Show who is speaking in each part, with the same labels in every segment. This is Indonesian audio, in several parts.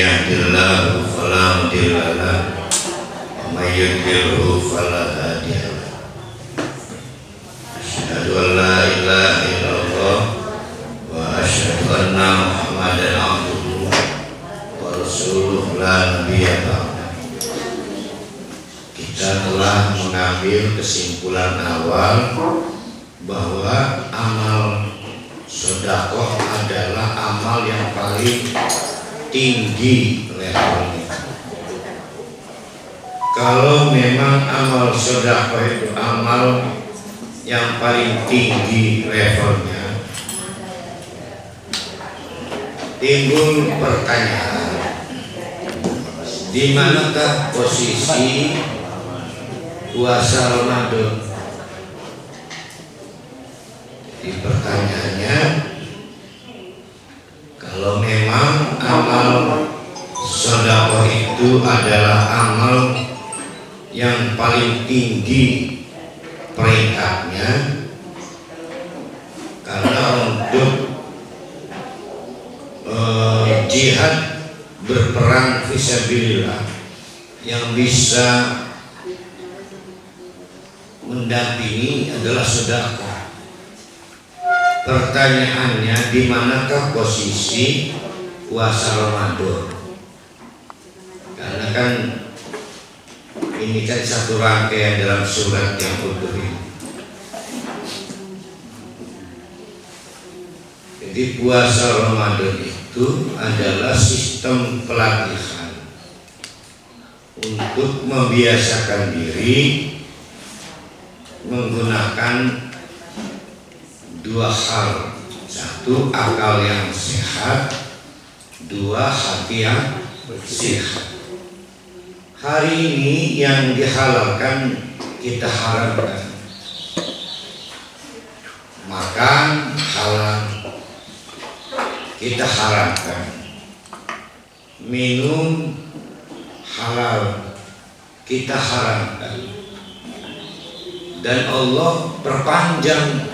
Speaker 1: yahdihillahu fala mudilla lahu wa may yudlilhu fala hadiya lahu. Asyhadu an la ilaha illallah wa asyhadu anna Muhammadan abduhu wa rasuluhu la nabiyya ba'da. Kita telah mengambil kesimpulan awal bahwa amal sedekah adalah amal yang paling tinggi levelnya. Kalau memang amal sedekah itu amal yang paling tinggi levelnya, timbul pertanyaan, di manakah posisi puasa Ramadan? Di pertanyaannya, kalau memang amal sedekah itu adalah amal yang paling tinggi peringkatnya, karena untuk jihad berperang fisabilillah yang bisa mendampingi adalah sedekah. Pertanyaannya, di manakah posisi puasa Ramadan? Karena kan ini kan satu rangkaian dalam surat yang utuh ini. Jadi puasa Ramadan itu adalah sistem pelatihan untuk membiasakan diri menggunakan dua hal: satu, akal yang sehat; dua, hati yang sehat. Hari ini yang dihalalkan kita haramkan. Makan halal kita haramkan. Minum halal kita haramkan. Dan Allah perpanjang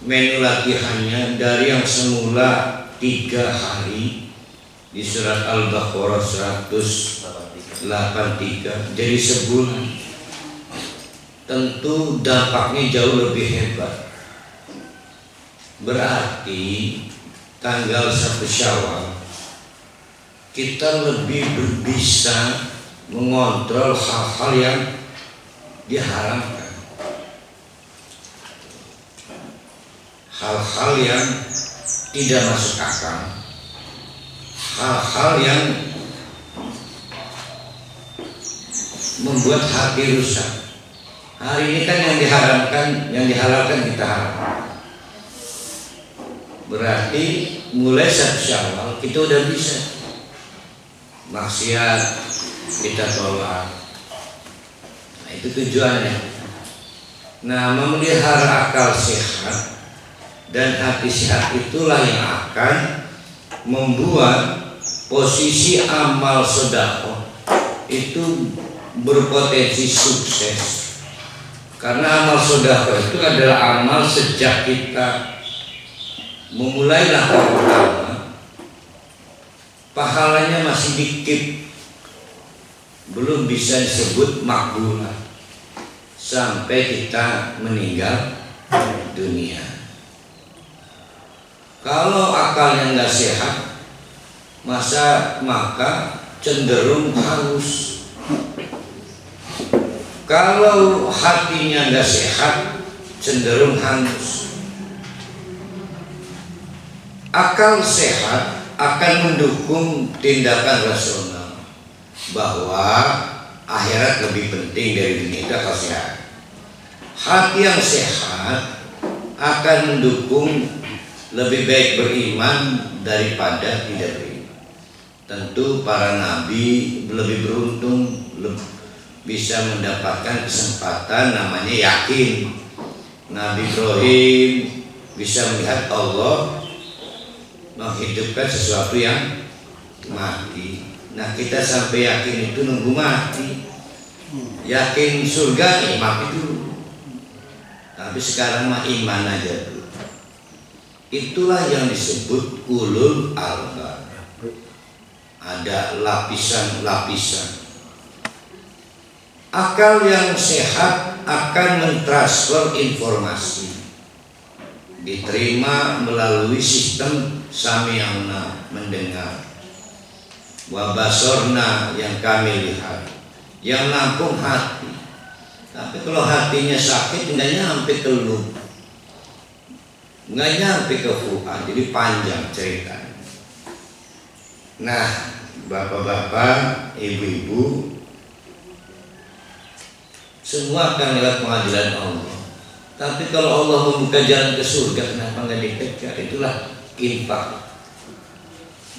Speaker 1: menu latihannya dari yang semula 3 hari di surat Al-Baqarah 183 jadi sebulan. Tentu dampaknya jauh lebih hebat. Berarti tanggal 1 Syawal kita lebih bisa mengontrol hal-hal yang diharamkan, hal-hal yang tidak masuk akal, hal-hal yang membuat hati rusak. Hari ini kan yang diharamkan, yang dihalalkan kita haram. Berarti mulai 1 Syawal kita udah bisa maksiat kita tolak. Nah, itu tujuannya. Nah, memelihara akal sehat dan hati sehat itulah yang akan membuat posisi amal sedekah itu berpotensi sukses. Karena amal sedekah itu adalah amal sejak kita memulai langkah pertama, pahalanya masih dikit, belum bisa disebut makbulah sampai kita meninggal dunia. Kalau akalnya nggak sehat, maka cenderung haus. Kalau hatinya nggak sehat, cenderung hangus. Akal sehat akan mendukung tindakan rasional bahwa akhirat lebih penting dari dunia, itu akal sehat. Hati yang sehat akan mendukung lebih baik beriman daripada tidak beriman. Tentu para nabi lebih beruntung, bisa mendapatkan kesempatan namanya yakin. Nabi Ibrahim bisa melihat Allah menghidupkan sesuatu yang mati. Nah, kita sampai yakin itu nunggu mati. Yakin surga, mati dulu. Tapi sekarang mah iman aja dulu. Itulah yang disebut ulul albab. ada lapisan-lapisan. Akal yang sehat akan mentransfer informasi, diterima melalui sistem sami'na, mendengar, wa basorna, yang kami lihat, yang nampung hati. Tapi kalau hatinya sakit nggak nyampe ke lub, nggak nyampe ke fuad, jadi panjang ceritanya. Nah, bapak-bapak, ibu-ibu, semua akan lewat pengadilan Allah. Tapi kalau Allah membuka jalan ke surga, kenapa nggak dikejar? Itulah infak.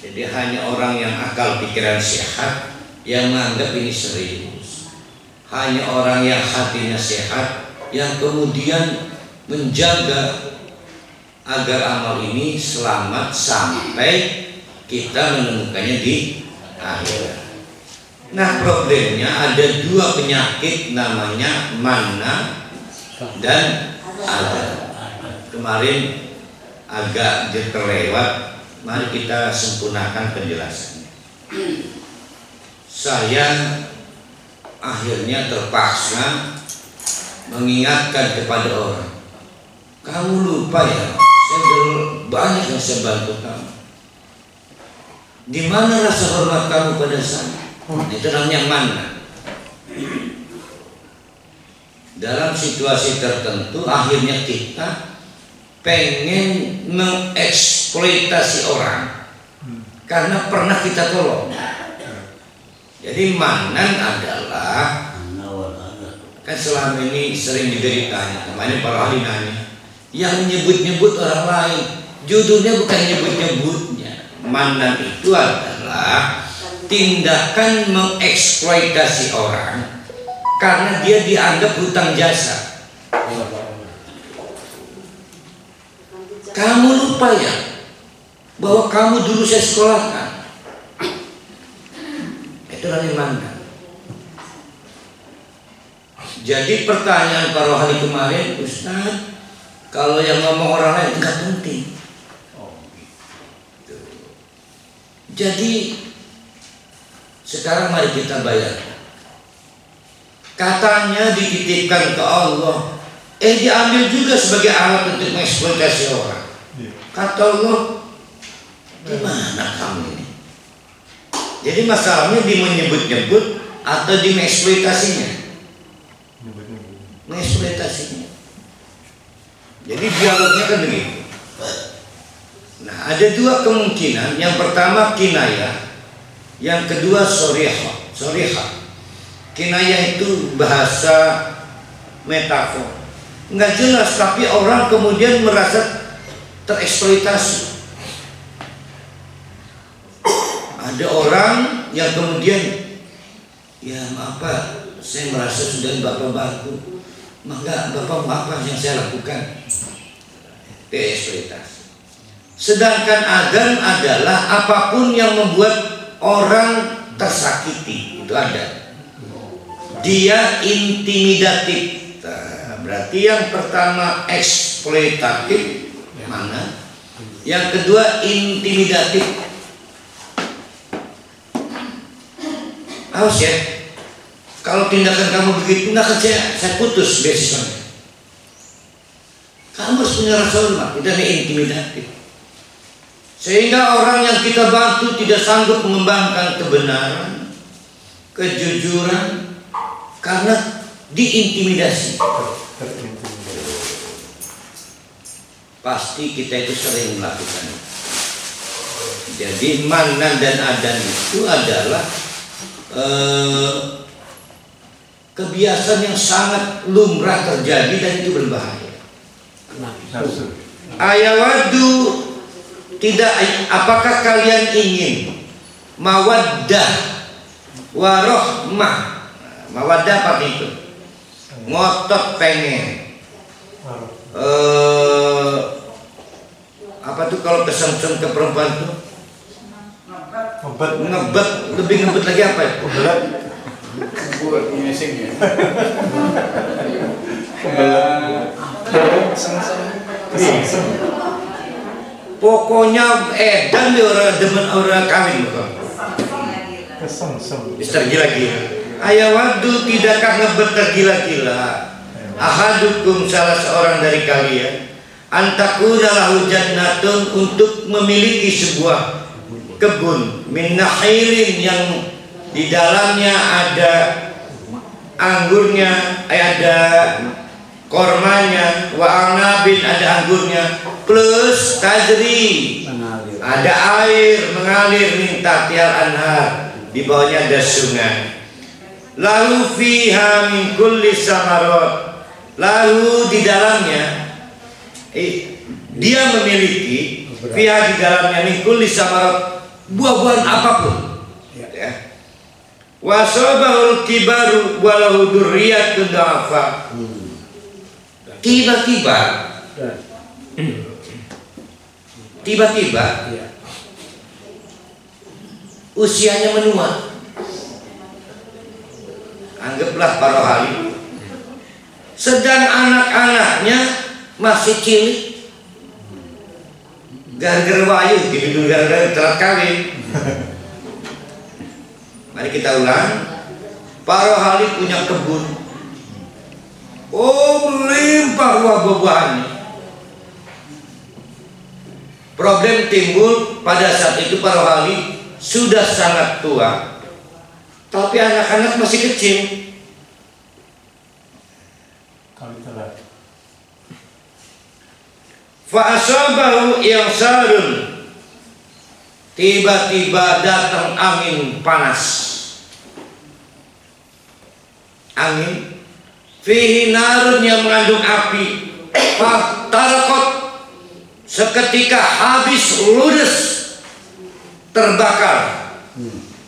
Speaker 1: Jadi hanya orang yang akal pikiran sehat yang menganggap ini serius. Hanya orang yang hatinya sehat yang kemudian menjaga agar amal ini selamat sampai kita menemukannya di akhirat. Nah, problemnya ada dua penyakit, namanya mana dan ada. Kemarin agak terlewat, mari kita sempurnakan penjelasannya. Saya akhirnya terpaksa mengingatkan kepada orang, kamu lupa ya, saya banyak yang saya bantu kamu. Di mana rasa hormat kamu pada saya? Itu namanya mana. Dalam situasi tertentu akhirnya kita pengen mengeksploitasi orang karena pernah kita tolong. Jadi manan adalah, kan selama ini sering ditanya, kemarin para ahli nanya, yang nyebut-nyebut orang lain, judulnya bukan nyebut-nyebutnya. Manan itu adalah tindakan mengeksploitasi orang karena dia dianggap hutang jasa. Kamu lupa ya bahwa kamu dulu saya sekolahkan. Itu namanya mantan. Jadi pertanyaan para ahli kemarin, Ustaz, kalau yang ngomong orang lain nggak penting. Jadi sekarang mari kita bayar. Katanya dititipkan ke Allah, diambil juga sebagai alat untuk mengeksploitasi orang. Kata Allah, gimana kamu ini? Jadi masalahnya di menyebut-nyebut atau di mengeksploitasinya? Mengeksploitasinya. Jadi dialognya kan begitu. Nah, ada dua kemungkinan. Yang pertama kinayah, yang kedua sorihah. Kinayah itu bahasa metafor, nggak jelas, tapi orang kemudian merasa tereksploitasi. Ada orang yang kemudian, ya maaf Pak, saya merasa sudah Bapak bantu, maka Bapak apa yang saya lakukan? Tereksploitasi. Sedangkan adzan adalah apapun yang membuat orang tersakiti, itu ada. Dia intimidatif. Berarti yang pertama eksploitatif, mana? Yang kedua intimidatif. Awas ya, kalau tindakan kamu begitu, nggak akan saya putus beasiswanya. Kamu harus punya rasa hormat, itu namanya intimidatif. Sehingga orang yang kita bantu tidak sanggup mengembangkan kebenaran, kejujuran, karena diintimidasi. Pasti kita itu sering melakukan. Jadi manan dan adan itu adalah kebiasaan yang sangat lumrah terjadi dan itu berbahaya. Ayawadu, tidak, apakah kalian ingin mawaddah warohmah? Mawaddah apa itu? Ngotot pengen. Apa tuh kalau kesem-sem ke perempuan tuh? Ngebet, lebih ngebet lagi apa ya?
Speaker 2: Buat ngesing ya.
Speaker 1: Pokoknya dan orang demen orang kawin loh. tergila-gila. Ayawaddu, tidakkah ngebet tergila-gila ahadukum, salah seorang dari kalian, antakuna lahu jannatun, untuk memiliki sebuah kebun, min nakhilin, yang di dalamnya ada anggurnya, ada kormanya, wa anabin, ada anggurnya, plus tajri, ada air mengalir, min tahtiha anhar, di bawahnya ada sungai. Lalu fiha min kulli samarat, lalu di dalamnya dia memiliki, fiha, di dalamnya, min kulli samarat, buah-buahan apapun. Ya. Wasabahul kibaru walau durriyatun da'afa. Tiba-tiba usianya menua. Anggaplah para ahli, sedang anak-anaknya masih cilik, gara-gara wayu, gitu, gara-gara telat kawin. Mari kita ulang. Para ahli punya kebun, melimpah buah-buahannya. Problem timbul pada saat itu para ahli sudah sangat tua, tapi anak-anak masih kecil. Fa'asabahu i'sarun, tiba-tiba datang angin panas. Angin fihi narun, yang mengandung api. Fatarakot, seketika habis, ludes, terbakar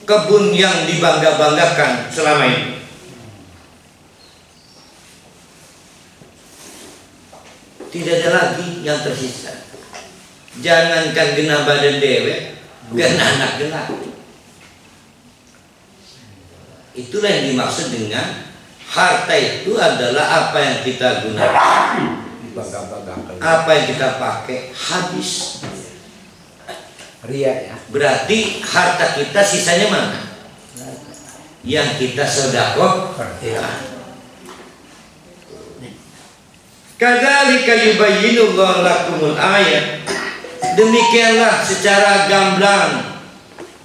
Speaker 1: kebun yang dibangga-banggakan selama ini. Tidak ada lagi yang tersisa. Jangankan genah badan dewek, genah anak genah. Itulah yang dimaksud dengan harta itu adalah apa yang kita gunakan, apa yang kita pakai, habis.
Speaker 3: Ria, ya.
Speaker 1: Berarti harta kita sisanya mana? Yang kita sedekah. Kadzalika yubayyinullahu lakumul ayat. Demikianlah secara gamblang,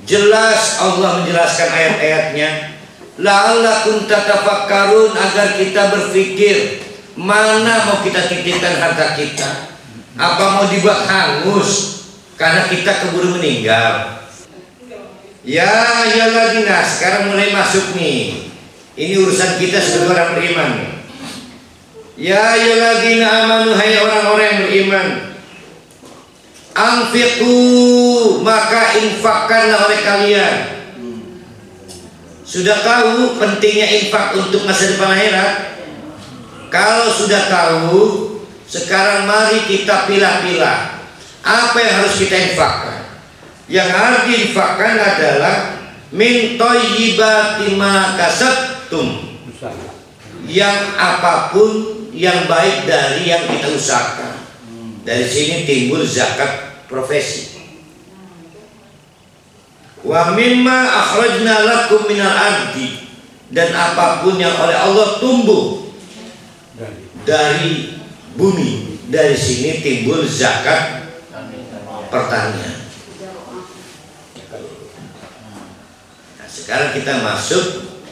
Speaker 1: jelas Allah menjelaskan ayat-ayatnya. La'allakum tatafakkarun, agar kita berpikir mana mau kita titipkan harta kita. Apa mau dibuat hangus karena kita keburu meninggal? Ya ayyuhalladzina, sekarang mulai masuk nih. Ini urusan kita sebagai orang beriman. Ya ayyuhalladzina amanu, hai orang-orang yang beriman. Anfiqu, maka infakkanlah oleh kalian. Sudah tahu pentingnya infak untuk masa depan akhirat? Kalau sudah tahu, sekarang mari kita pilah-pilah apa yang harus kita infakkan. Yang harus diinfakkan adalah min thayyibati ma kasabtum, yang apapun yang baik dari yang kita usahakan. Dari sini timbul zakat profesi. Wa mimma akhrajna lakum minal ardi, dan apapun yang oleh Allah tumbuh dari bumi. Dari sini timbul zakat pertanian. Nah, sekarang kita masuk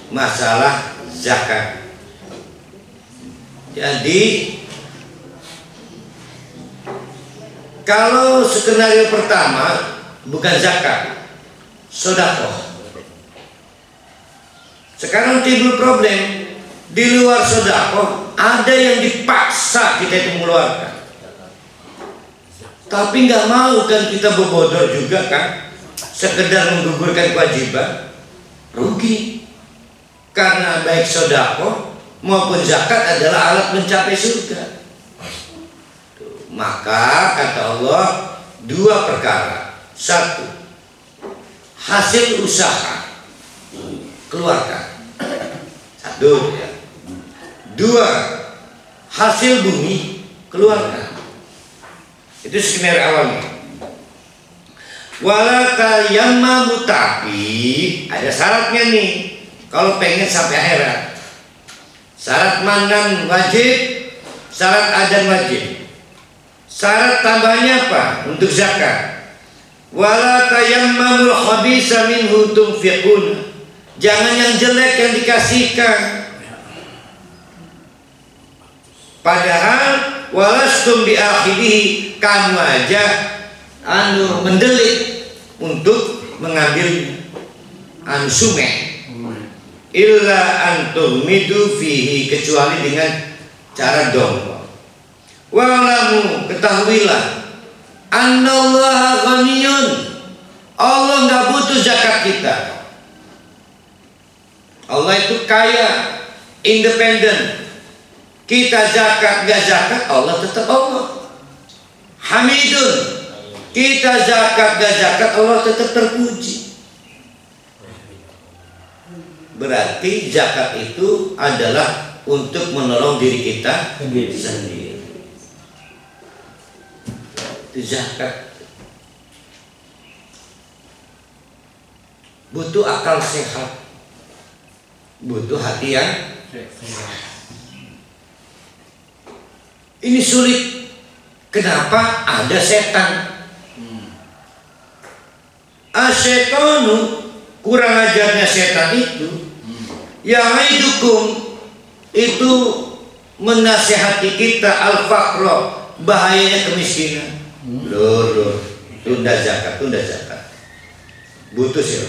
Speaker 1: masalah zakat. Jadi kalau skenario pertama bukan zakat, sedekah. Sekarang timbul problem, di luar sedekah ada yang dipaksa kita itu mengeluarkan. Tapi nggak mau kan kita berbodor juga kan, sekedar menggugurkan kewajiban, rugi. Karena baik sedekah maupun zakat adalah alat mencapai surga. Maka kata Allah, dua perkara. Satu, hasil usaha keluarkan. Satu ya. Dua, hasil bumi keluarkan. Itu skenario awalnya. Wala tayammamu, tapi ada syaratnya nih. Kalau pengen sampai akhirat, syarat mandan wajib, syarat adan wajib. Syarat tambahnya apa? Untuk zakat. Wala tayammamul khabisa minhu tunfiqun. Jangan yang jelek yang dikasihkan. Padahal walastum bi akhirihi, kamu aja mendelik untuk mengambil sumeh. Illa antum midu fihi, kecuali dengan cara dong. Wa'lamu, ketahuilah, annallaha ghaniyun, Allah nggak butuh zakat kita. Allah itu kaya, independen. Kita zakat nggak zakat, Allah tetap Allah. Hamidun, kita zakat nggak zakat, Allah tetap terpuji. Berarti zakat itu adalah untuk menolong diri kita sendiri. Itu zakat. Butuh akal sehat, butuh hati yang ini sulit. Kenapa? Ada setan. Asyetonu, kurang ajarnya setan itu, yang hidukum itu menasihati kita al-faqra, bahayanya kemiskinan. Loh, tunda zakat. Butuh sih.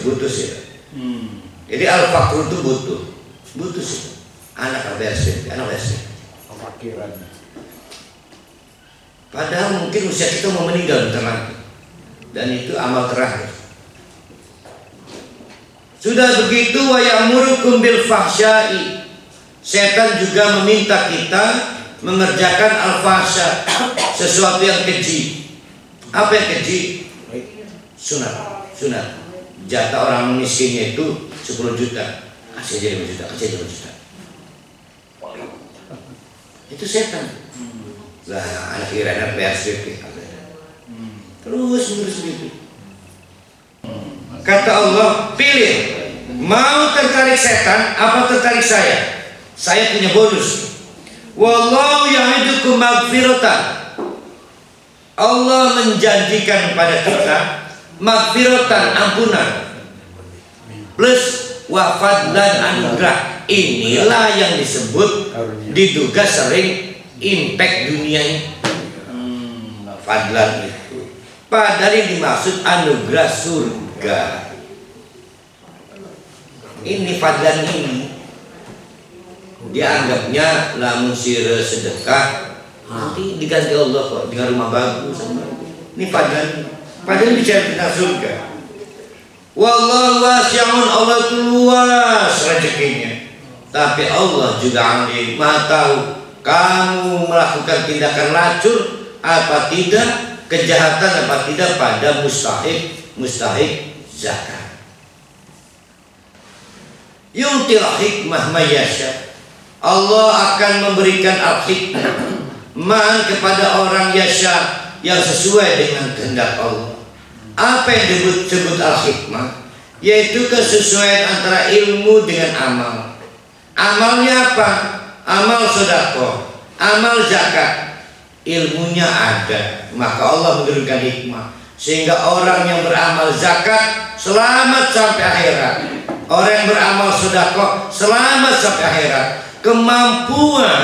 Speaker 1: Jadi al-faqru itu butuh sih. Anak bersih. Padahal mungkin usia kita mau meninggal bentar lagi, dan itu amal terakhir. Sudah begitu, wa ya'murukum bil fahsya'i, setan juga meminta kita mengerjakan al-fahsya, sesuatu yang keji. Apa yang keji? Sunat. Jatah orang miskinnya itu 10 juta, kasih aja 5 juta. Itu setan. Lah anak kira-kira PSBB terus gitu. Kata Allah, pilih, mau tertarik setan apa tertarik saya? Saya punya bonus. Wallahu ya'idukum maghfiratan, Allah menjanjikan pada kita maghfiratan, ampunan, plus wafadlan, anugerah. Inilah yang disebut, diduga sering impact dunia ini. Fadlan itu padahal yang dimaksud anugerah surga. Ini fadlan ini dianggapnya lamun sire sedekah nanti diganti Allah kok dengan rumah bagus. Ini fadlan, padahal bicara tentang surga. Wallahu wasi'un, Allah itu luas rezekinya. Tapi Allah juga alim, Maha tahu kamu melakukan tindakan racun apa tidak, kejahatan apa tidak pada mustahik zakat. Yu'til hikmah mayasya, Allah akan memberikan al-hikmah man kepada orang yasya, yang sesuai dengan kehendak Allah. Apa yang disebut al-hikmah? Yaitu kesesuaian antara ilmu dengan amal. Amalnya apa? Amal sedekah, amal zakat, ilmunya ada, maka Allah memberikan hikmah sehingga orang yang beramal zakat selamat sampai akhirat, orang yang beramal sedekah selamat sampai akhirat. Kemampuan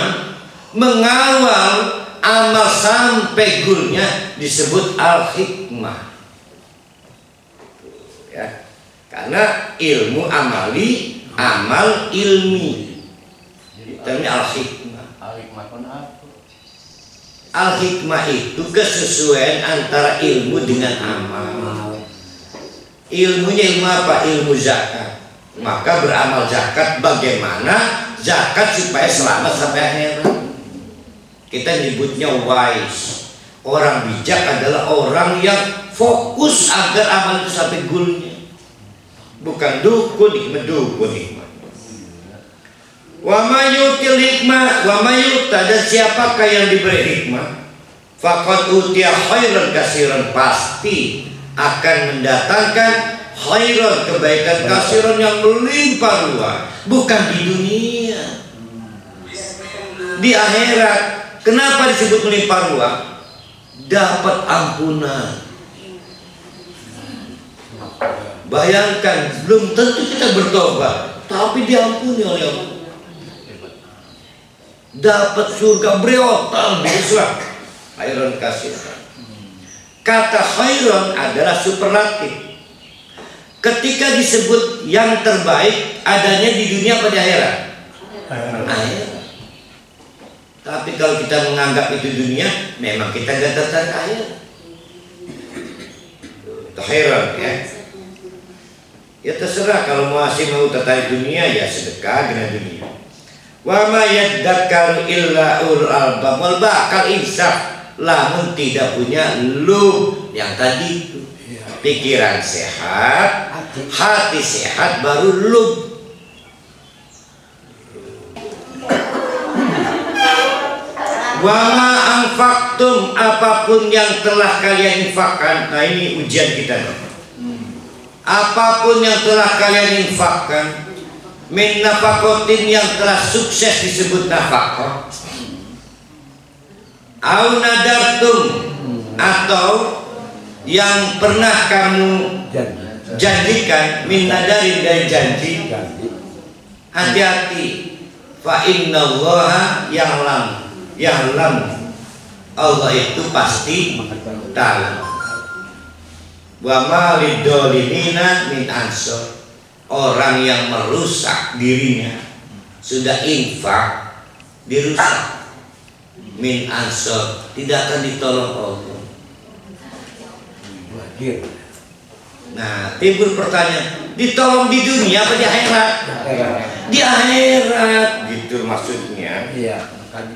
Speaker 1: mengawal amal sampai goalnya disebut al-hikmah, ya, karena ilmu amali, amal ilmi. Ini al-hikmah. Al-hikmah itu kesesuaian antara ilmu dengan amal. Ilmunya ilmu apa? Ilmu zakat. Maka beramal zakat, bagaimana zakat supaya selamat sampai akhirat. Kita nyebutnya wise. Orang bijak adalah orang yang fokus agar amal itu sampai goalnya. Bukan dukun, hikmah. Wa may yu'til hikmah wa may yu'ta, dan siapakah yang diberi hikmah, faqad utiya khairan katsiran, pasti akan mendatangkan khairan, kebaikan kasiran yang melimpah ruah, bukan di dunia, di akhirat. Kenapa disebut melimpah ruah? Dapat ampunan. Bayangkan, belum tentu kita bertobat, tapi diampuni oleh Allah. Dapat surga berotal bisa. Khairan kasiran. Kata khairan adalah superlatif. Ketika disebut yang terbaik, adanya di dunia pada akhirat. Akhirat. Tapi kalau kita menganggap itu dunia, memang kita gak tertarik akhirat. Itu khairan ya. Ya terserah, kalau masih mau tertarik dunia ya sedekah dengan dunia. Wa ma yadzakkaru illa ulul albab, wal bakal insaf, lamun tidak punya lub yang tadi itu. Pikiran sehat, hati sehat, baru lub. Wa ma anfaqtum, apapun yang telah kalian infakkan. Nah ini ujian kita. Apapun yang telah kalian infakkan, min nafakotin, yang telah sukses disebut nafakah, au nadartum, atau yang pernah kamu janjikan, min nadarin, dari janji. Hati-hati, fa innallaha ya'lam, Allah itu pasti tahu. Wa ma lidzalimina min ansor, orang yang merusak dirinya sudah infak dirusak, min ansor, tidak akan ditolong Allah. Nah, timbul pertanyaan, ditolong di dunia apa di akhirat? Di akhirat, gitu maksudnya.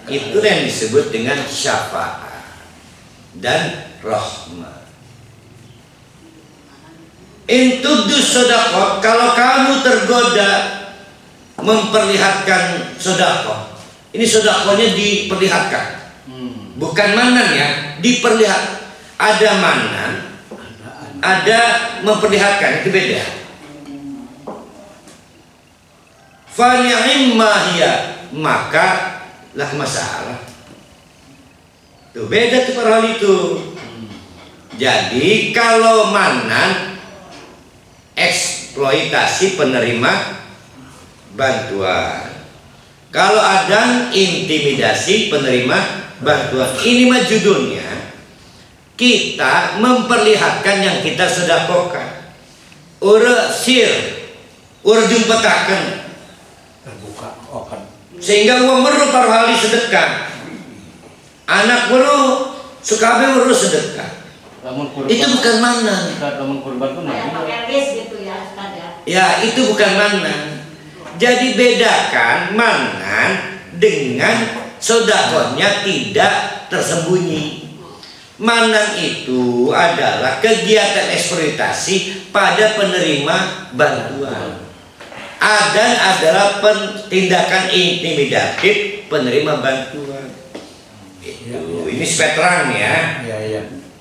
Speaker 1: Itu yang disebut dengan syafaat dan rahmat. Intudus sedekah, kalau kamu tergoda memperlihatkan sedekah, ini sedekahnya diperlihatkan, bukan manan ya, diperlihat. Ada manan, ada memperlihatkan, itu beda. Fa ni'ma hiya, maka lah masalah. Tuh beda tuh hal itu. Jadi kalau manan eksploitasi penerima bantuan, kalau ada intimidasi penerima bantuan. Ini mah judulnya kita memperlihatkan yang kita sedekahkan. Sir jumpetaken terbuka sehingga uang meru parhali sedekah, anak meru sukabe meru sedekah. Itu bukan manan. Ya, itu bukan manan. Jadi bedakan manan dengan sedekahnya tidak tersembunyi. Manan itu adalah kegiatan eksploitasi pada penerima bantuan. Adan adalah tindakan intimidatif penerima bantuan. Itu. Ini supaya terang ya.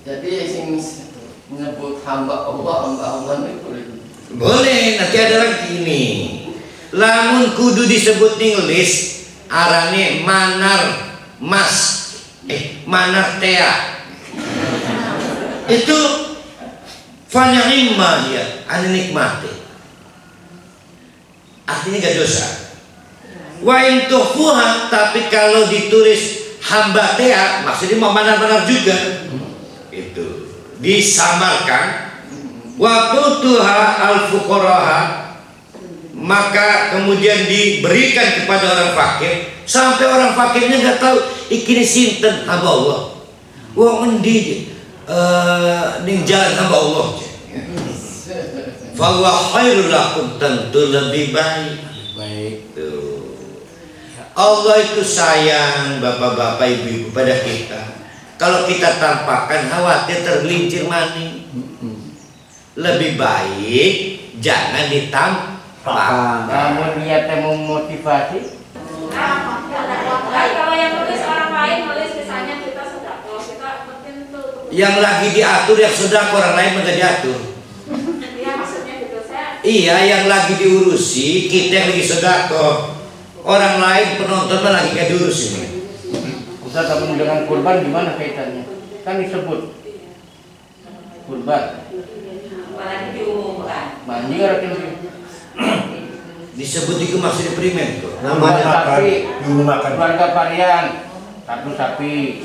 Speaker 2: Jadi sing menyebut hamba Allah itu boleh.
Speaker 1: Boleh, nanti ada lagi ini. Lamun kudu disebut nulis arane manar mas, manar tea. Itu fanya'imma ya, ane nikmati. Artinya gak dosa. Wa in tukhfuha, tapi kalau ditulis hamba tea, maksudnya mau manar-manar juga. Itu disamarkan. Wa tutuha al-fuqaraha, maka kemudian diberikan kepada orang fakir sampai orang fakirnya nggak tahu iki sinten hamba Allah. Wong endi ning jalan hamba Allah. Fa wa khairul lakum, tentu lebih baik. Allah itu sayang bapak-bapak ibu-ibu pada kita. Kalau kita tampakkan khawatir tergelincir maning. Lebih baik jangan ditampakkan.
Speaker 3: Namun niatnya memotivasi.
Speaker 4: Kalau yang nulis orang lain, nulis misalnya kita sedekah, kita penting tuh.
Speaker 1: Yang lagi diatur yang sedang orang lain enggak diatur.
Speaker 4: Iya maksudnya gitu saya.
Speaker 1: Iya, yang lagi diurusi kita yang lagi sedekah. Orang lain penonton lagi gak diurus ini.
Speaker 3: Ustaz, tapi dengan kurban gimana kaitannya? Kan disebut kurban.
Speaker 4: Apalagi diumumkan.
Speaker 3: Manjing orang
Speaker 1: Disebut itu maksudnya primen tuh.
Speaker 3: namanya sapi,
Speaker 5: makan.
Speaker 3: keluarga varian, satu sapi.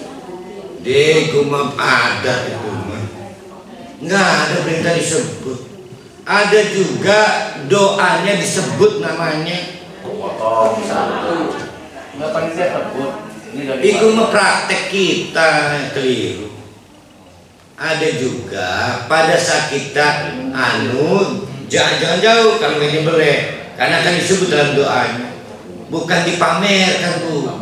Speaker 1: Deh, gumam ada itu mah. Nggak ada perintah disebut. Ada juga doanya disebut namanya.
Speaker 3: Nggak panitia sebut. Ini dari
Speaker 1: Itu mah praktek kita yang keliru. Ada juga pada saat kita jangan jauh kalau ini boleh, karena akan disebut dalam doanya, bukan dipamerkan Bu.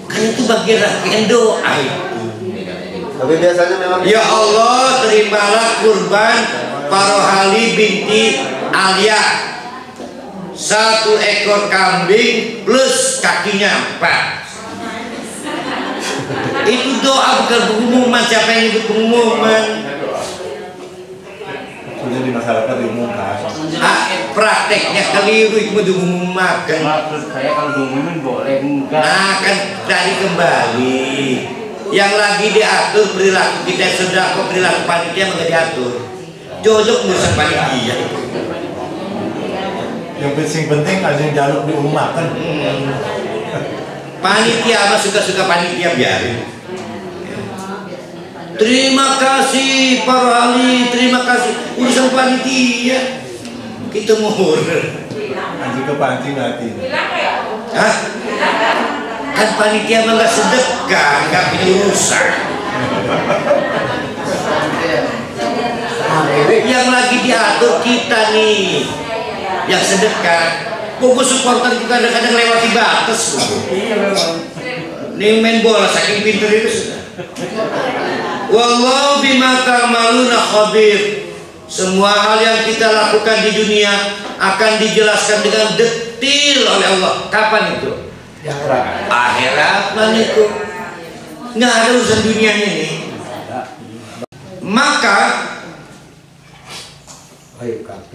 Speaker 1: Kan itu bagian rangkaian doa itu.
Speaker 5: Tapi biasanya memang
Speaker 1: Ya Allah, terimalah kurban Parohali binti Alia, 1 ekor kambing plus kakinya 4. Itu doa bukan pengumuman. Siapa yang ikut pengumuman?
Speaker 5: sudah di masyarakat diumumkan.
Speaker 1: Prakteknya keliru, itu diumumkan.
Speaker 3: Maksud saya kalau diumumin boleh enggak?
Speaker 1: Nah kan tadi kembali, yang lagi diatur perilaku kita sudah kok perilaku panitia nggak diatur. Jojok urusan panitia.
Speaker 5: Yang penting ada yang jaluk diumumkan.
Speaker 1: Panitia mah suka-suka panitia biarin. Terima kasih para ahli, terima kasih urusan panitia. Kita muhur.
Speaker 5: Anjing kepancing hati.
Speaker 1: Hah? Kan panitia mah nggak sedekah, nggak punya urusan. Yang lagi diatur kita nih, yang sedekah. Pokok supporter juga kadang-kadang lewati batas.
Speaker 3: Iya memang.
Speaker 1: Nih main bola saking pintar itu sudah. Wallahu bima ta'maluna khabir. Semua hal yang kita lakukan di dunia akan dijelaskan dengan detil oleh Allah. Kapan itu? Akhirat mana itu? Nggak ada urusan dunianya nih. Maka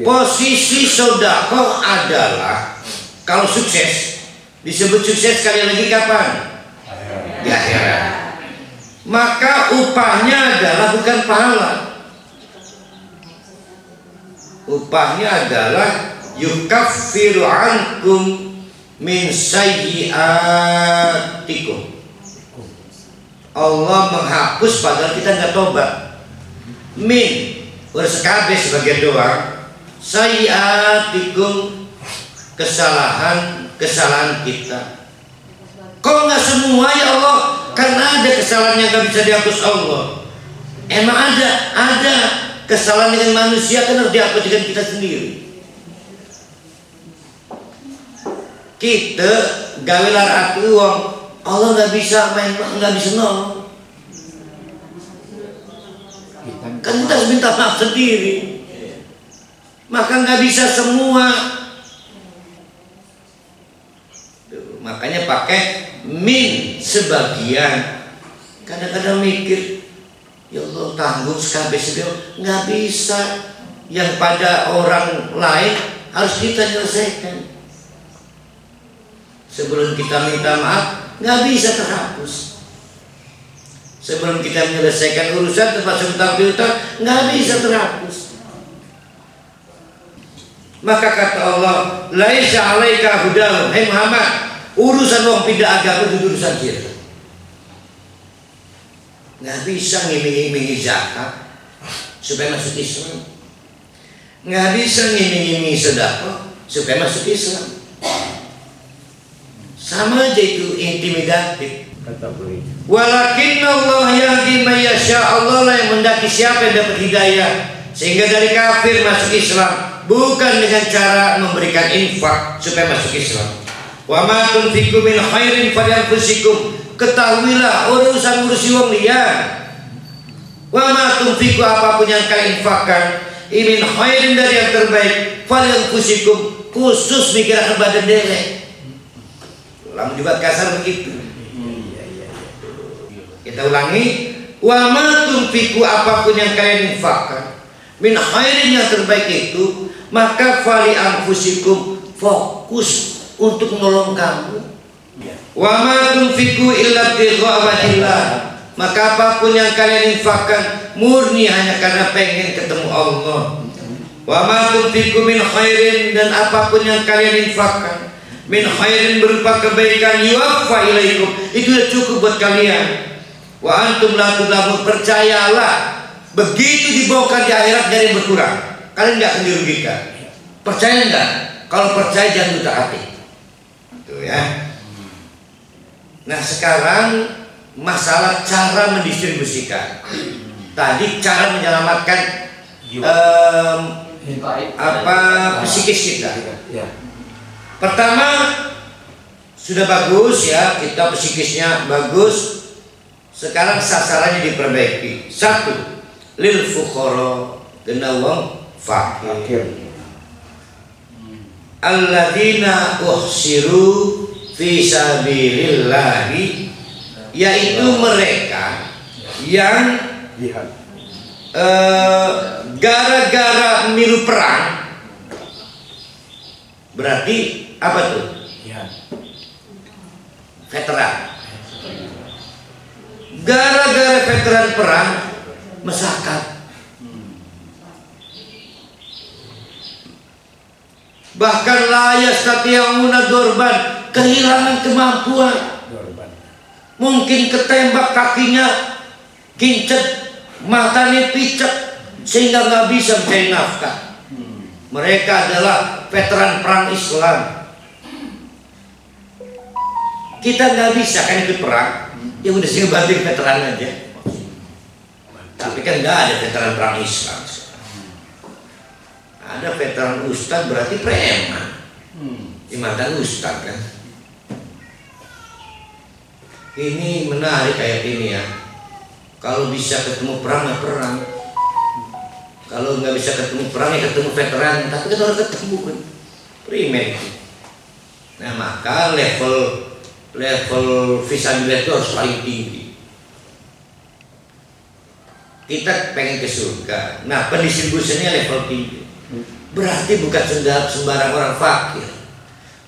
Speaker 1: posisi sedekah adalah kalau sukses, disebut sukses sekali lagi kapan? Di akhirat. Maka upahnya adalah bukan pahala. Upahnya adalah yukaffiru ankum min sayyiatikum. Allah menghapus padahal kita nggak tobat. Min bersekabeh sebagai doa, sayyiatikum, kesalahan kita. Kok nggak semua ya Allah? Karena ada kesalahan yang nggak bisa dihapus Allah. Emang ada kesalahan dengan manusia kan harus dihapus dengan kita sendiri. Kita gawe lar uang, Allah nggak bisa main, nggak bisa nolong. Kan kita harus minta maaf sendiri. Maka nggak bisa semua. Makanya pakai min sebagian. Kadang-kadang mikir, ya Allah tanggung sekali sebelum nggak bisa. Yang pada orang lain harus kita selesaikan. Sebelum kita minta maaf, nggak bisa terhapus. Sebelum kita menyelesaikan urusan termasuk utang piutang, nggak bisa terhapus. Maka kata Allah, laisa 'alaika hudahum, hai Muhammad, urusan orang pindah agama itu urusan kita. Nggak bisa ngiming-ngimingi zakat supaya masuk Islam. Nggak bisa ngiming-ngimingi sedekah supaya masuk Islam. Sama aja itu intimidatif. Walakin Allah yahdi man yasha, Allah lah yang mendaki siapa yang dapat hidayah sehingga dari kafir masuk Islam, bukan dengan cara memberikan infak supaya masuk Islam. Wa ma tunfiqu min khairin falyanfusikum, ketahuilah urusan wong liya. Wa ma tunfiqu, apapun yang kalian infakkan, min khairin dari yang terbaik, falyanfusikum, khusus mikirkan badan dere. Lama juga kasar begitu. Kita ulangi, wa ma tunfiqu, apapun yang kalian infakkan min khairin, yang terbaik itu, maka fali anfusikum, fokus untuk menolong kamu. Wa ma tunfiqu illa tigha wajhillah, maka apapun yang kalian infakkan murni hanya karena pengen ketemu Allah. Wa ma tunfiqu min khairin, dan apapun yang kalian infakkan min khairin berupa kebaikan, yuwaffa ilaikum, itu sudah cukup buat kalian. Wa antum la tudlamun, percayalah begitu dibongkar di akhirat dari berkurang, kalian nggak akan dirugikan. Percaya nggak? Kalau percaya jangan buta hati. Itu ya. Nah sekarang masalah cara mendistribusikan. Tadi cara menyelamatkan psikis kita. Pertama sudah bagus ya, kita psikisnya bagus. Sekarang sasarannya diperbaiki. Satu, lil fuqara, kena wong fakir. Alladzina uhsiru fi sabilillahi, yaitu mereka yang gara-gara milu perang. Berarti apa tuh? Veteran. Gara-gara veteran perang masyarakat, bahkan layas tatiyamuna dorban, kehilangan kemampuan, mungkin ketembak kakinya kincet, matanya picek, sehingga nggak bisa mencari nafkah. Mereka adalah veteran perang Islam. Kita nggak bisa kan ikut perang, ya udah sih banting veteran aja. Tapi kan nggak ada veteran perang Islam. Ada veteran ustadz, berarti preman. Mantan ustadz kan. Ini menarik kayak ini ya. Kalau bisa ketemu perang ya perang. Kalau nggak bisa ketemu perang ya ketemu veteran. Tapi kan harus ketemu kan. Primer. Nah maka level fisabilillah itu harus paling tinggi. Kita pengen ke surga. Nah pendistribusinya level tinggi. Berarti bukan sembarang orang fakir.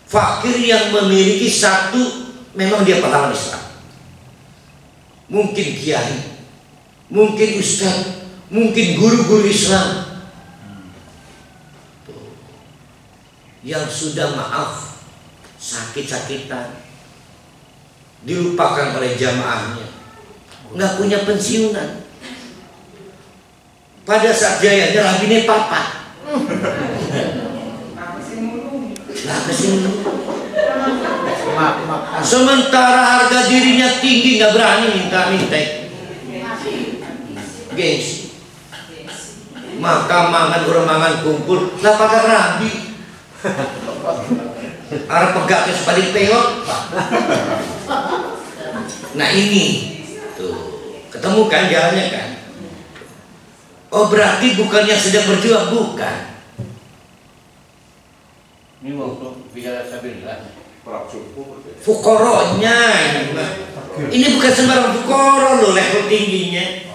Speaker 1: Fakir yang memiliki satu, memang dia pahlawan Islam. Mungkin kiai, mungkin ustaz, mungkin guru-guru Islam yang sudah maaf sakit-sakitan, dilupakan oleh jamaahnya, nggak punya pensiunan. Pada saat jaya nyerabinnya papa, sementara harga dirinya tinggi, nggak berani minta, gengsi. Maka mangan orang mangan kumpul, lah pada rabi. Arah pegaknya sepaling peot. Nah ini tuh ketemu kan jalannya kan. Oh berarti bukan yang sedang berjuang, bukan.
Speaker 3: Ini waktu bicara sabilillah.
Speaker 1: Fukoronya ini bukan sembarang fukoro loh, level tingginya.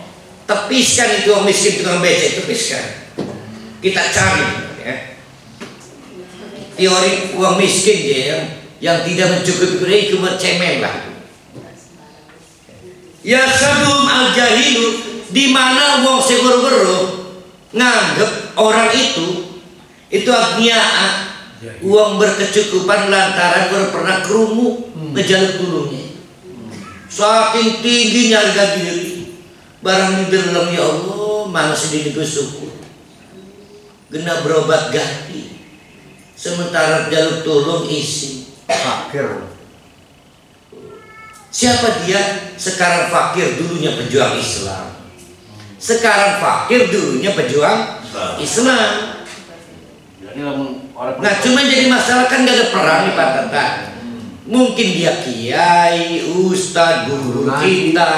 Speaker 1: Tepiskan itu orang miskin tukang becek, tepiskan. Kita cari ya. Teori uang miskin ya, yang tidak mencukupi cuma cemil lah. Ya sabum al jahilu, di mana wong segoro-goro nganggep orang itu agniaa, uang berkecukupan lantaran pernah kerungu ngejaluk dulunya. Saking tingginya harga diri, barang dideleng ya Allah, malas dinego syukur. Gena berobat ganti, sementara jaluk tolong isi.
Speaker 5: Fakir.
Speaker 1: Siapa dia? Sekarang fakir, dulunya pejuang Islam. Sekarang fakir, dulunya pejuang Islam. Nah cuma jadi masalah kan gak ada perang nih Pak Tata. Mungkin dia kiai, ustadz, guru kita.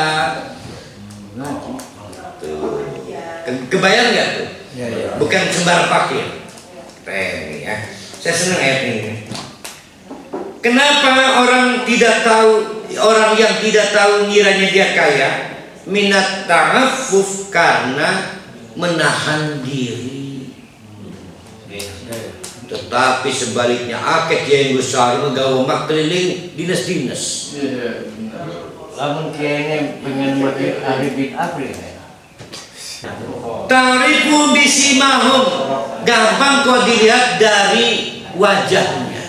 Speaker 1: Kebayang nggak tuh? Bukan sembarang fakir. Ya. Saya senang ayat ini. Kenapa orang tidak tahu orang yang tidak tahu ngiranya dia kaya, minat ta'affuf, karena menahan diri. Tetapi sebaliknya akeh yang besar menggawa mak keliling dinas-dinas.
Speaker 3: Lamun kayaknya pengen bagi ahli bid'ah ya.
Speaker 1: Ta'rifu bisimahum, gampang kau dilihat dari wajahnya.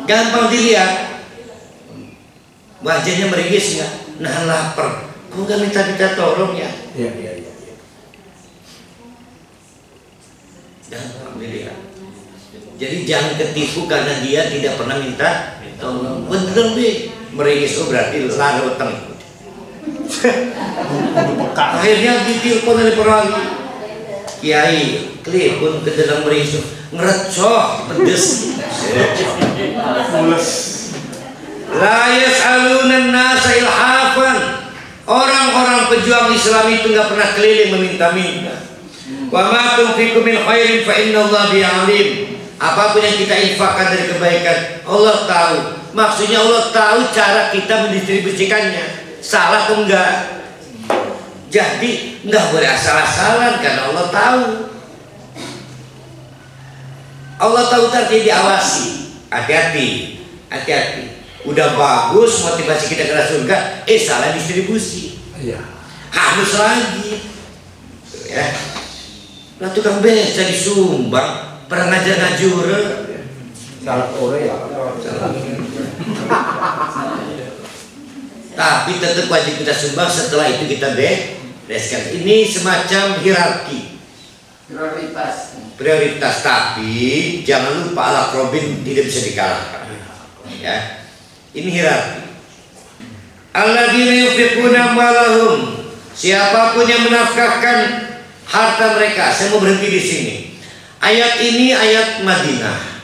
Speaker 1: Gampang dilihat. Wajahnya meringis nggak? Nah lapar. Kok nggak minta tolong ya?
Speaker 5: Iya.
Speaker 1: Gampang dilihat. Jadi jangan ketipu karena dia tidak pernah minta tolong. Bener nih. Meringis berarti lari utang. Akhirnya ditelepon oleh perawi. Kiai, telepon ke dalam meringis, ngerecoh, pedes. La yas'alunan nasa ilhafan. Orang-orang pejuang Islam itu nggak pernah keliling meminta-minta. Wa ma tunfiqu min khairin fa innallaha bihi alim. Apapun yang kita infakkan dari kebaikan, Allah tahu. Maksudnya Allah tahu cara kita mendistribusikannya. Salah atau enggak? Jadi enggak boleh asal-asalan karena Allah tahu. Allah tahu artinya diawasi. Hati-hati. Udah bagus motivasi kita ke surga, salah distribusi.
Speaker 5: Iya.
Speaker 1: Harus lagi. Ya. Lah tukang beca disumbang, pernah ngajar-ngajur.
Speaker 5: Salah orang ya.
Speaker 1: Tapi tetap wajib kita sumbang, setelah itu kita bereskan. Ini semacam hierarki. Prioritas, tapi jangan lupa al-aqrabin tidak bisa dikalahkan. Ya. Ini hierarki. Alladzina yunfiquna amwalahum, siapapun yang menafkahkan harta mereka. Saya mau berhenti di sini. Ayat ini ayat Madinah.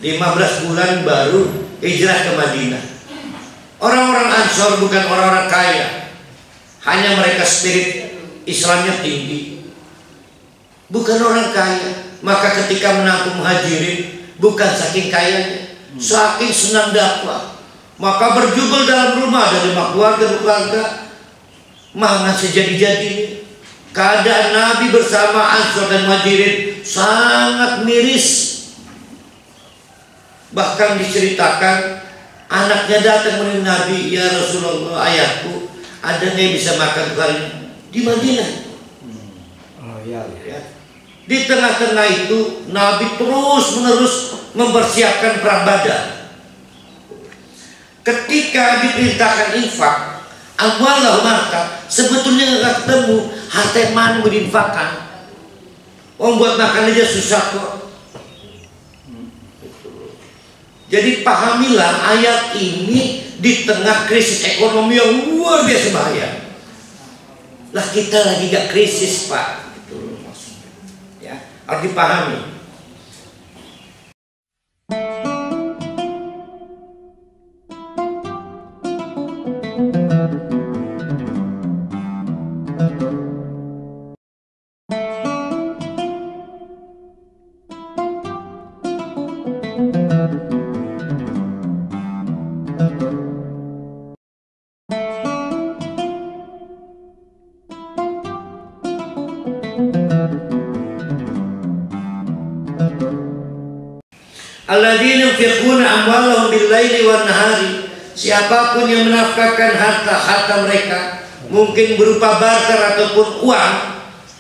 Speaker 1: 15 bulan baru hijrah ke Madinah. Orang-orang Ansor bukan orang-orang kaya, hanya mereka spirit Islamnya tinggi, bukan orang kaya. Maka ketika menampung muhajirin, bukan saking kayanya, saking senang dakwah, maka berjubel dalam rumah ada 5 keluarga, mangan sejadi-jadi. Keadaan Nabi bersama Ansor dan muhajirin sangat miris. Bahkan diceritakan anaknya datang menemui Nabi, ya Rasulullah, ayahku ada yang bisa makan kali di Madinah.
Speaker 5: Oh iya.
Speaker 1: Di tengah-tengah itu Nabi terus-menerus mempersiapkan perang Badar. Ketika diperintahkan infak, amwalah harta, sebetulnya nggak ketemu harta yang mana mau diinfakkan. Buat makan aja susah kok. Jadi pahamilah ayat ini di tengah krisis ekonomi yang luar biasa bahaya. Lah kita lagi gak krisis, Pak. Gitu maksudnya. Ya, harus dipahami. Alladzina yunfiquna amwalahum bil-laili wan-nahari, siapapun yang menafkahkan harta mereka, mungkin berupa barter ataupun uang.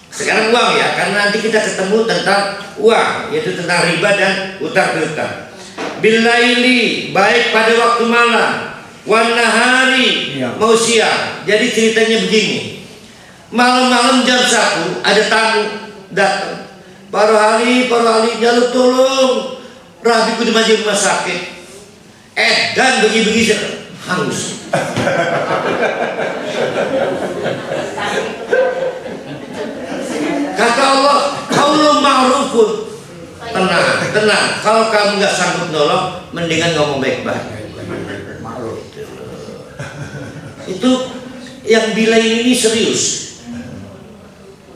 Speaker 1: Sekarang uang ya, karena nanti kita ketemu tentang uang, yaitu tentang riba dan utang piutang. Bil-laili, baik pada waktu malam, wan-nahari, mau siang. Jadi ceritanya begini. Malam-malam jam 1 ada tamu datang. Para ahli jaluk tolong. Rabiku di rumah sakit. Dan begi-begi hangus. Kata Allah, qaulun ma'rufun. Tenang. Kalau kamu nggak sanggup nolong, mendingan ngomong baik-baik. Itu yang bilang ini serius,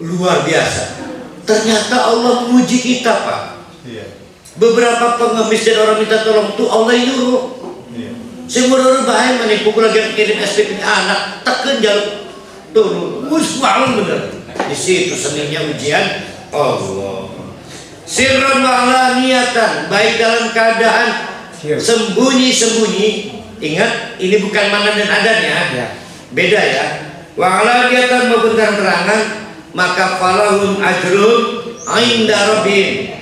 Speaker 1: luar biasa. Ternyata Allah menguji kita, Pak. Beberapa pengemis dan orang minta tolong itu Allah yang nyuruh. Semua bahaya menipu lagi kirim SPP anak tekan jalur turun. Musbahun bener. Di situ seninya ujian Allah. Sirran wa alaniyatan, baik dalam keadaan sembunyi-sembunyi. Ingat, ini bukan mana dan adanya. Beda ya. Wa alaniyatan maupun terang-terangan, maka falahum ajrun inda rabbihim.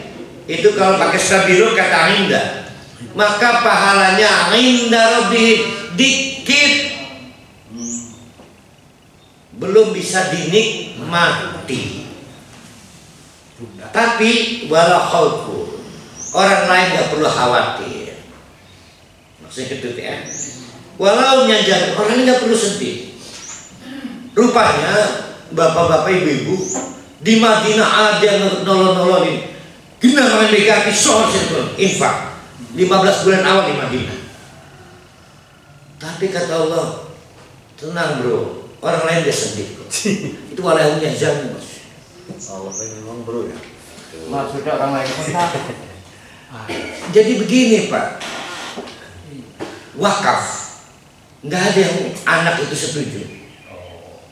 Speaker 1: Itu kalau pakai sabirun kata inda. Maka pahalanya inda rabbihim dikit, belum bisa dinikmati. Tapi wala khaufun, orang lain nggak perlu khawatir. Maksudnya gitu ya. Walau nyanjar, orang nggak perlu sedih. Rupanya bapak-bapak ibu-ibu di Madinah ada yang nolong-nolongin. Gimana makan BKP soal infak 15 bulan awal di Madinah. Tapi kata Allah, tenang bro, orang lain dia sedih. Itu walaunya jangan.
Speaker 5: Allah memang bro ya.
Speaker 3: Maksudnya orang lain pun takut.
Speaker 1: Jadi begini Pak, wakaf nggak ada yang anak itu setuju.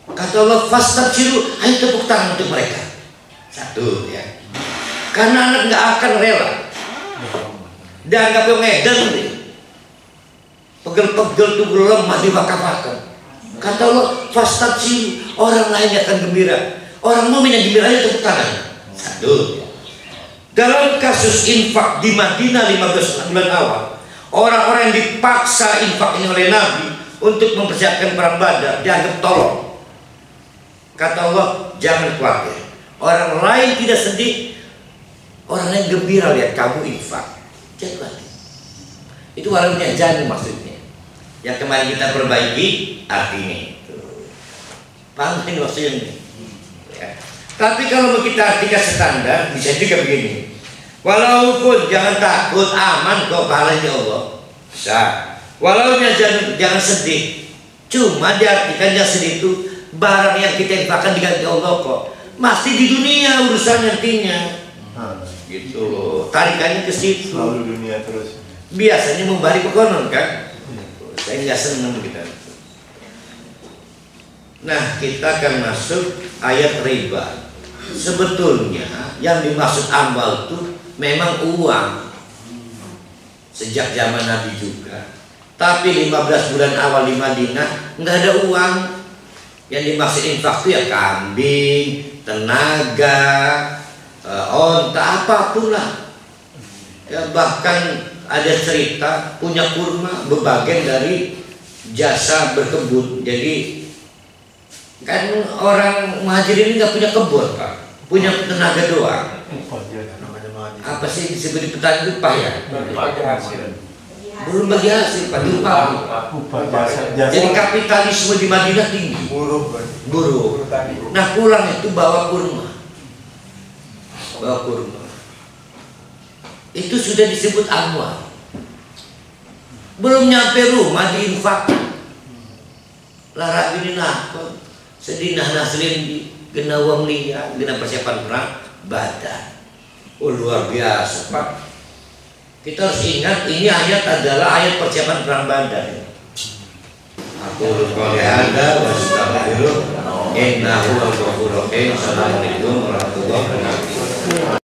Speaker 1: Kata Allah, fastabshiru, ayo tepuk tangan untuk mereka. Satu ya, karena anak nggak akan rela. Dianggap yang edan nih, pegel-pegel tuh lemah diwakafkan. Kata Allah, fastabshiru, orang lain akan gembira. Orang mukmin yang gembira aja tepuk tangan. Satu. Dalam kasus infak di Madinah 15 bulan awal, orang-orang yang dipaksa infak ini oleh Nabi untuk mempersiapkan perang Badar dianggap tolong. Kata Allah, jangan khawatir. Orang lain tidak sedih, orang lain gembira lihat kamu infak. Jangan khawatir. Itu walaunya jangan maksudnya. Yang kemarin kita perbaiki artinya itu. Paham ini maksudnya? Ya. Tapi kalau kita artikan standar, bisa juga begini. Walaupun jangan takut, aman kok pahalanya Allah. Bisa. Walaunya jangan sedih. Cuma diartikan jangan sedih itu barang yang kita infakkan diganti Allah kok. Masih di dunia urusan nantinya. Gitu loh. Tarikannya ke situ.
Speaker 5: Selalu dunia terus.
Speaker 1: Biasanya membalik ke konon kan. Saya nggak senang kita. Nah, kita akan masuk ayat riba. Sebetulnya yang dimaksud ambal itu memang uang sejak zaman Nabi juga. Tapi 15 bulan awal di Madinah nggak ada uang. Yang dimaksud infak itu ya kambing, tenaga, onta, apapun lah. Ya, bahkan ada cerita punya kurma berbagian dari jasa berkebun. Jadi kan orang muhajir ini nggak punya kebun Pak, punya tenaga doang. Apa sih disebut di petani upah ya? Belum bagi hasil Pak, upah. Jadi kapitalisme di Madinah tinggi. Buruh. Nah pulang itu bawa kurma. Itu sudah disebut amwal. Belum nyampe rumah diinfak. Lara ini nakon. Sedinah naslin di gena uang liya, gena persiapan perang Badar. Oh luar biasa Pak. Kita harus ingat ini ayat adalah ayat persiapan perang Badar. Aku qouli hadza wa astaghfiruh innahu al-ghafurur rahim. Assalamualaikum warahmatullahi wabarakatuh.